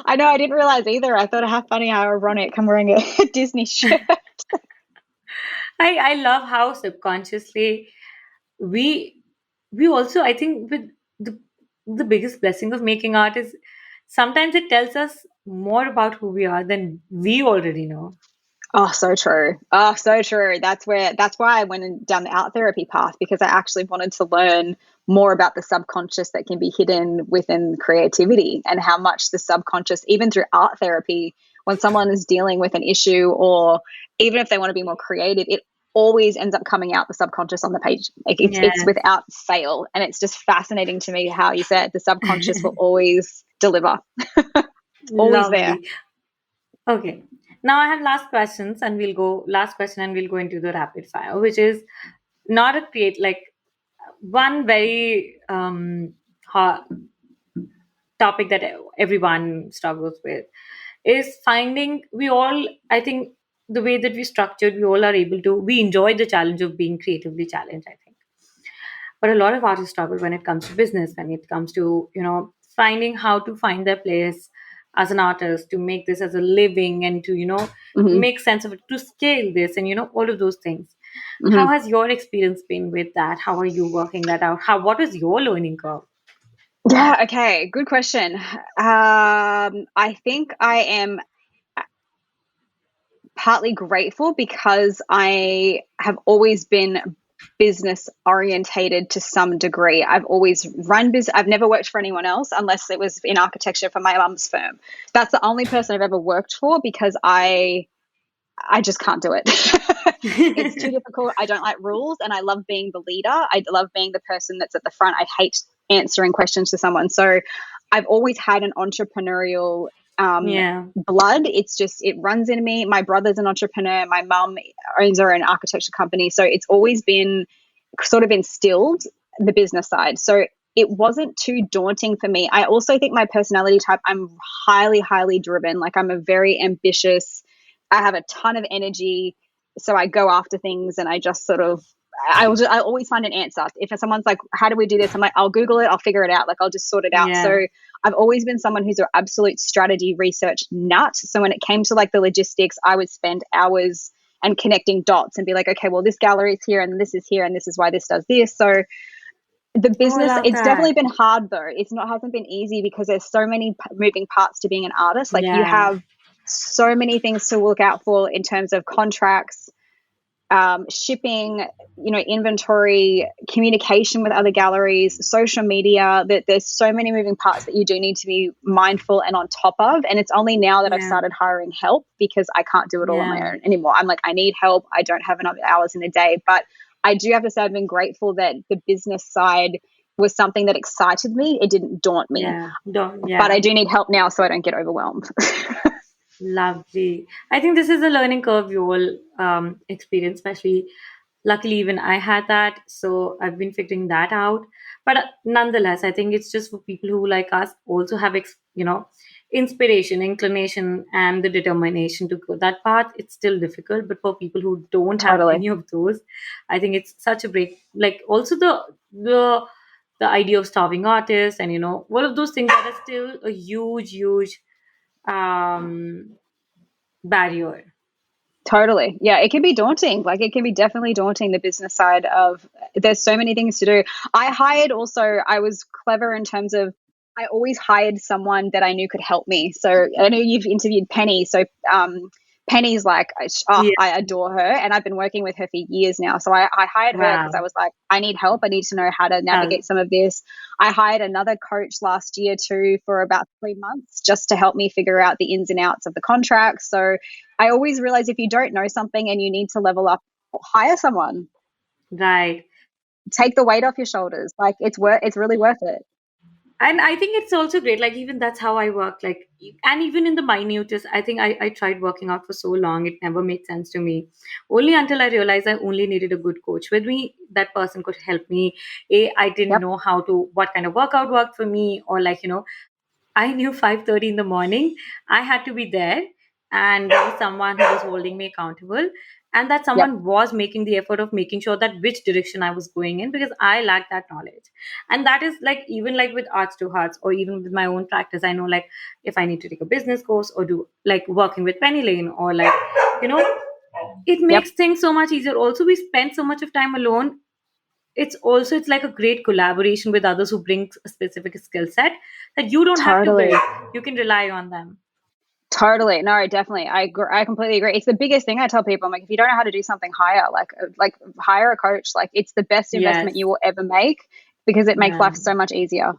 I know, I didn't realize either. I thought, how funny, how ironic, I'm wearing a Disney shirt. I love how subconsciously we we also, I think, with the the biggest blessing of making art is sometimes it tells us more about who we are than we already know. Oh, so true. Oh, so true. That's why I went down the art therapy path, because I actually wanted to learn more about the subconscious that can be hidden within creativity, and how much the subconscious, even through art therapy, when someone is dealing with an issue, or even if they want to be more creative, it always ends up coming out the subconscious on the page. Like, it's Yes. without fail. And it's just fascinating to me how you said the subconscious will always deliver. It's always there. Lovely. Okay. Now I have last question and we'll go into the rapid fire, which is not a create, like, one very hard topic that everyone struggles with is finding, we all, I think, the way that we structured, we all are able to, we enjoy the challenge of being creatively challenged, I think. But a lot of artists struggle when it comes to business, when it comes to, finding how to find their place as an artist, to make this as a living, and to, Hmm. make sense of it, to scale this, and, all of those things. How Hmm. has your experience been with that? How are you working that out? What is your learning curve? Yeah, okay, good question. I think I am partly grateful, because I have always been business orientated to some degree. I've always run business. I've never worked for anyone else, unless it was in architecture for my mum's firm. That's the only person I've ever worked for, because I just can't do it. It's too difficult. I don't like rules, and I love being the leader. I love being the person that's at the front. I hate answering questions to someone. So I've always had an entrepreneurial Yeah. blood. It's just, it runs in me. My brother's an entrepreneur. My mum owns her own architecture company. So it's always been sort of instilled, the business side. So it wasn't too daunting for me. I also think my personality type, I'm highly, highly driven. Like I'm a very ambitious, I have a ton of energy. So I go after things and I just sort of, I always find an answer. If someone's like, how do we do this? I'm like, I'll Google it. I'll figure it out. Like I'll just sort it out. Yeah. So I've always been someone who's an absolute strategy research nut. So when it came to like the logistics, I would spend hours and connecting dots and be like, okay, well, this gallery is here and this is here and this is why this does this. So the Oh, I business, love it's that. definitely been hard though. It's not, hasn't been easy because there's so many moving parts to being an artist. Like you Yeah. have so many things to look out for in terms of contracts, shipping, inventory, communication with other galleries, social media, that there's so many moving parts that you do need to be mindful and on top of. And it's only now that I've Yeah. started hiring help because I can't do it all on Yeah. my own anymore. I'm like, I need help. I don't have enough hours in the day. But I do have to say I've been grateful that the business side was something that excited me. It didn't daunt me. Yeah. Don't, But I yeah. do need help now so I don't get overwhelmed. Lovely. I think this is a learning curve you all experience, especially luckily even I had that, so I've been figuring that out. But nonetheless, I think it's just for people who like us also have inspiration, inclination, and the determination to go that path. It's still difficult, but for people who don't have Totally. any of those, I think it's such a break. Like also the the idea of starving artists and all of those things that are still a huge um barrier. Totally. Yeah, it can be daunting. Like it can be definitely daunting, the business side of, there's so many things to do. I was clever in terms of, I always hired someone that I knew could help me. So I know you've interviewed Penny. So Penny's like, Yeah. I adore her and I've been working with her for years now. So I hired her because I Wow. was like, I need help. I need to know how to Hell, navigate some of this. I hired another coach last year too for about 3 months just to help me figure out the ins and outs of the contract. So I always realize if you don't know something and you need to level up, hire someone. right. Take the weight off your shoulders. Like it's really worth it. And I think it's also great. Like even that's how I work. Like and even in the minutest, I think I tried working out for so long, it never made sense to me. Only until I realized I only needed a good coach with me. That person could help me. I didn't Yep. know how to what kind of workout worked for me, or I knew 5:30 in the morning I had to be there, and there was someone who was holding me accountable, and that Yep. someone was making the effort of making sure that which direction I was going in, because I lacked that knowledge. And that is like even like with Arts to Hearts, or even with my own practice, I know like if I need to take a business course or do like working with Penny Lane, or like you know it Yep. makes things so much easier. Also, we spend so much of time alone. It's like a great collaboration with others who bring a specific skill set that you don't have to Totally. build. You can rely on them. Totally. No, definitely. I completely agree. It's the biggest thing I tell people. I'm like, if you don't know how to do something, like hire a coach. Like it's the best Yes. investment you will ever make because it makes Yeah. life so much easier.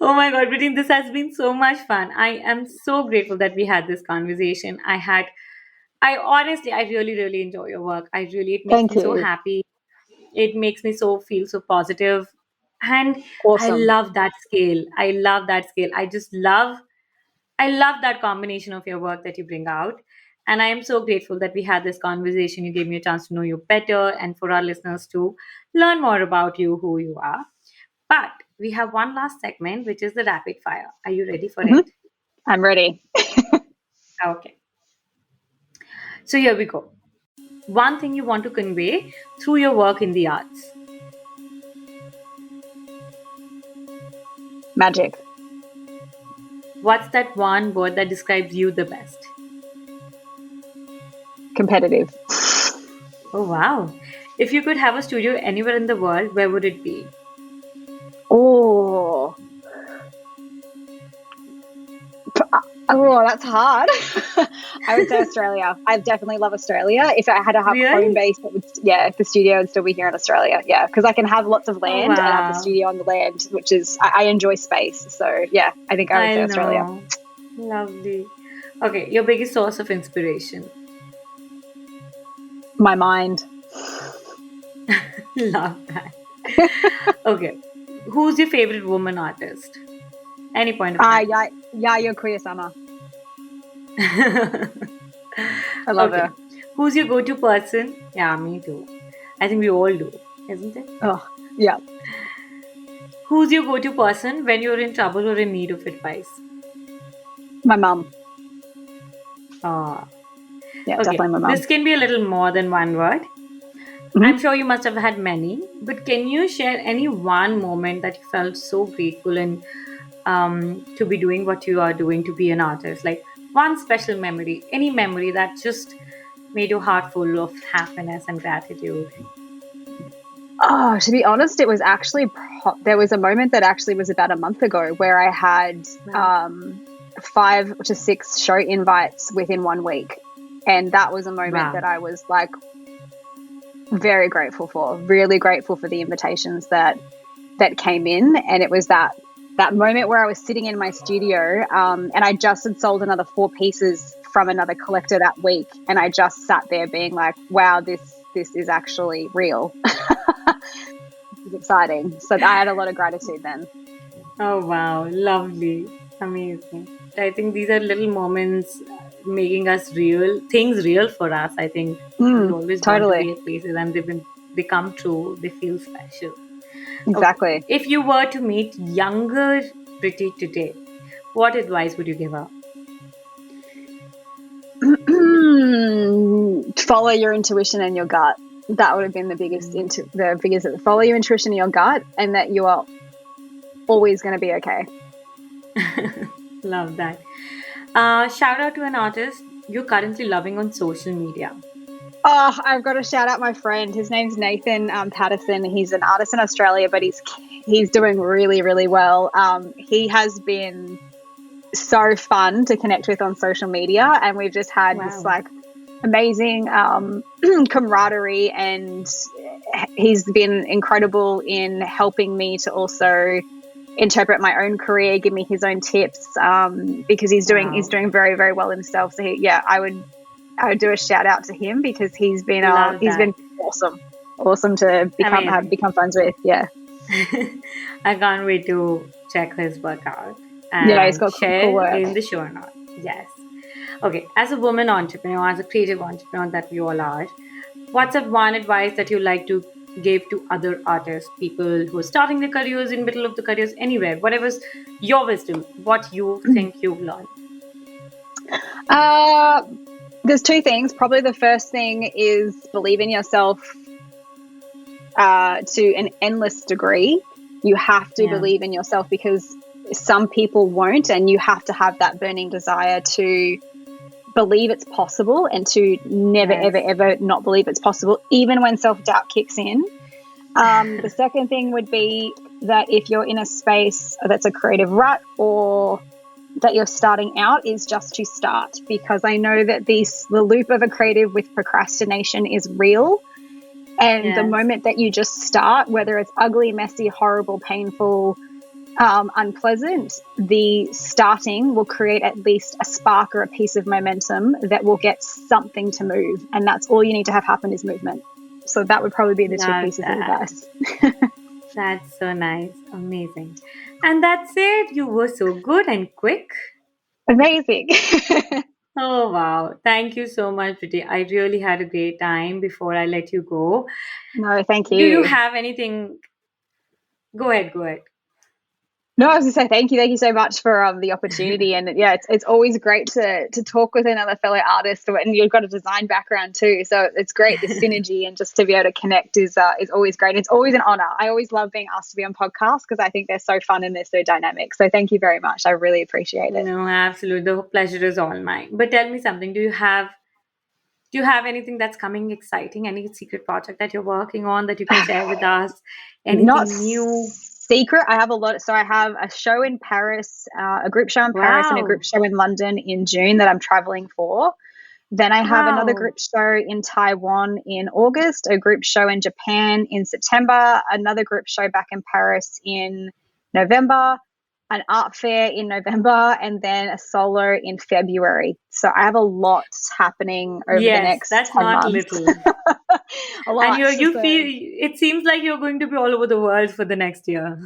Oh my God, Brittany, this has been so much fun. I am so grateful that we had this conversation. I really enjoy your work. It makes Thank me so you. happy. It makes me so feel so positive. And I Awesome. love that scale. I love that scale. I love that combination of your work that you bring out. And I am so grateful that we had this conversation. You gave me a chance to know you better and for our listeners to learn more about you, who you are. But we have one last segment, which is the rapid fire. Are you ready for Mhm. it? I'm ready. Okay. So here we go. One thing you want to convey through your work in the arts. Magic. What's that one word that describes you the best? Competitive. Oh, wow. If you could have a studio anywhere in the world, where would it be? Oh, oh, that's hard. I would say Australia. I definitely love Australia. If I had to have home Really? base, yeah, the studio would still be here in Australia. Yeah, because I can have lots of Oh, land and have the wow. studio on the land, which is, I enjoy space. So, yeah, I think I would I say Australia. know. Lovely. Okay, your biggest source of inspiration. My mind. Love that. Okay. Who's your favorite woman artist? Any point of time. Yeah, you're queer summer. I love Okay. her. Who's your go-to person? Yeah, me too. I think we all do, isn't it? Oh, yeah. Who's your go-to person when you're in trouble or in need of advice? My mum. Ah, Yeah, okay. definitely my mum. This can be a little more than one word. I'm Mhm. sure you must have had many, but can you share any one moment that you felt so grateful and to be doing what you are doing to be an artist? Like one special memory, any memory that just made your heart full of happiness and gratitude. Oh, to be honest, it was actually there was a moment that actually was about a month ago where I had Wow. 5 to 6 show invites within 1 week, and that was a moment Wow. that I was like very grateful for. Really grateful for the invitations that came in, and it was that moment where I was sitting in my studio, and I just had sold another 4 pieces from another collector that week, and I just sat there being like, "Wow, this is actually real." This is exciting. So I had a lot of gratitude then. Oh, wow. Lovely. Amazing. I think these are little moments making us real, things real for us. I think we always want to Totally, be at places and they come true, they feel special. Okay. exactly. If you were to meet younger Pretty today, what advice would you give her? Follow your intuition and your gut. That would have been the biggest follow your intuition and your gut, and that you are always going to be okay. Love that. Shout out to an artist you're currently loving on social media. Oh, I've got to shout out my friend. His name's Nathan Patterson. He's an artist in Australia, but he's doing really, really well. He has been so fun to connect with on social media, and we've just had this Wow. like amazing camaraderie, and he's been incredible in helping me to also interpret my own career, give me his own tips, because he's Wow. doing very, very well himself. So I would do a shout out to him because he's been Love that. awesome to have Amazing. become friends with. Yeah, I can't wait to check his work out yeah, he's and got cool share work. in the show notes. Yes. Okay, as a woman entrepreneur, as a creative entrepreneur that we all are, what's that one advice that you like to give to other artists, people who are starting their careers, in middle of the careers, anywhere, whatever's your wisdom, what you think you've learned? Uh, there's 2 things. Probably the first thing is believe in yourself to an endless degree. You have to Yeah. believe in yourself because some people won't, and you have to have that burning desire to believe it's possible and to never, Yes. ever, ever not believe it's possible, even when self-doubt kicks in. The second thing would be that if you're in a space that's a creative rut or that you're starting out, is just to start, because I know that the loop of a creative with procrastination is real. And the Yes. moment that you just start, whether it's ugly, messy, horrible, painful, unpleasant, the starting will create at least a spark or a piece of momentum that will get something to move. And that's all you need to have happen is movement. So that would probably be the 2 Love pieces of that. advice. That's so nice. Amazing. And that's it. You were so good and quick. Amazing. Oh, wow. Thank you so much, Priti. I really had a great time before I let you go. No, thank Do you you. have anything? Go ahead, go ahead. No, I was going to say thank you. Thank you so much for the opportunity. And yeah, it's always great to talk with another fellow artist, and you've got a design background too. So it's great, the synergy, and just to be able to connect is always great. It's always an honor. I always love being asked to be on podcasts because I think they're so fun and they're so dynamic. So thank you very much. I really appreciate it. No, absolutely. The pleasure is all mine. But tell me something. Do you have anything that's coming exciting? Any secret project that you're working on that you can share with us? Not Anything new? secret. I have a lot. So I have a show in Paris, a group show in Paris, and a group Wow. show in London in June that I'm traveling for. Then I have another Wow. group show in Taiwan in August, a group show in Japan in September, another group show back in Paris in November, an art fair in November, and then a solo in February. So I have a lot happening over the Yes, next that's 10 not months. little. A And lot. you So feel it seems like you're going to be all over the world for the next year.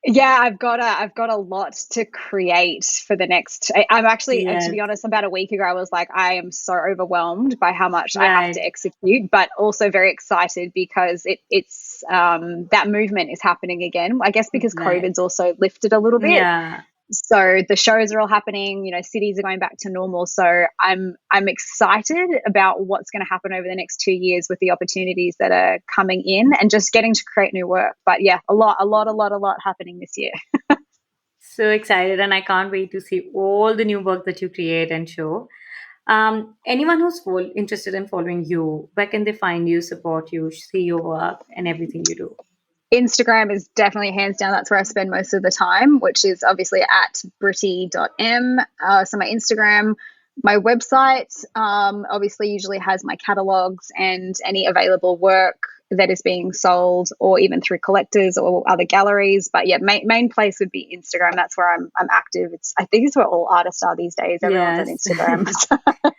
Yeah, I've got a lot to create for the next. I'm actually, to Yes, be honest, about a week ago, I was like, I am so overwhelmed by how much I have to right. execute, but also very excited because it's that movement is happening again. I guess because Right. COVID's also lifted a little bit. Yeah. So the shows are all happening, cities are going back to normal. So I'm excited about what's going to happen over the next 2 years with the opportunities that are coming in and just getting to create new work. But yeah, a lot happening this year. So excited, and I can't wait to see all the new work that you create and show. Anyone who's interested in following you, where can they find you, support you, see your work, and everything you do? Instagram is definitely hands down. That's where I spend most of the time, which is obviously at Britty.m. So my Instagram, my website, obviously usually has my catalogs and any available work that is being sold, or even through collectors or other galleries. But yeah, main place would be Instagram. That's where I'm active. I think it's where all artists are these days. Everyone's on Yes. Instagram.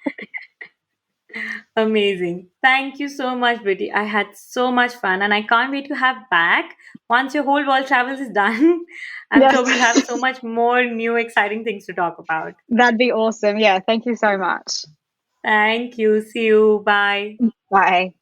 Amazing. Thank you so much, Brittany. I had so much fun, and I can't wait to have back once your whole world travels is done. I'm sure we'll have so Yes, much more new exciting things to talk about. that'd be awesome. Yeah, thank you so much. Thank you. See you. Bye. Bye.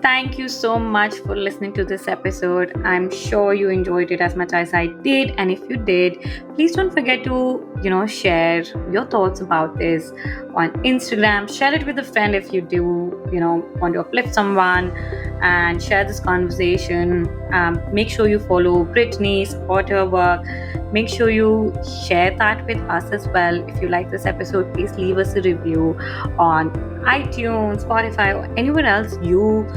Thank you so much for listening to this episode. I'm sure you enjoyed it as much as I did. And if you did, please don't forget to, share your thoughts about this on Instagram. Share it with a friend if you do, want to uplift someone and share this conversation. Make sure you follow Brittany, support her work. Make sure you share that with us as well. If you like this episode, please leave us a review on iTunes, Spotify, or anywhere else you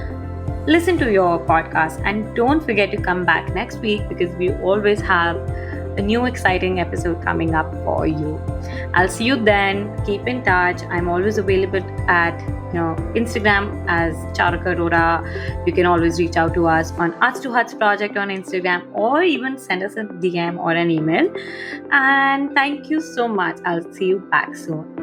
listen to your podcast. And don't forget to come back next week because we always have a new exciting episode coming up for you. I'll see you then. Keep in touch. I'm always available at Instagram as Charaka Arora. You can always reach out to us on Arts to Huts Project on Instagram, or even send us a DM or an email. And thank you so much. I'll see you back soon.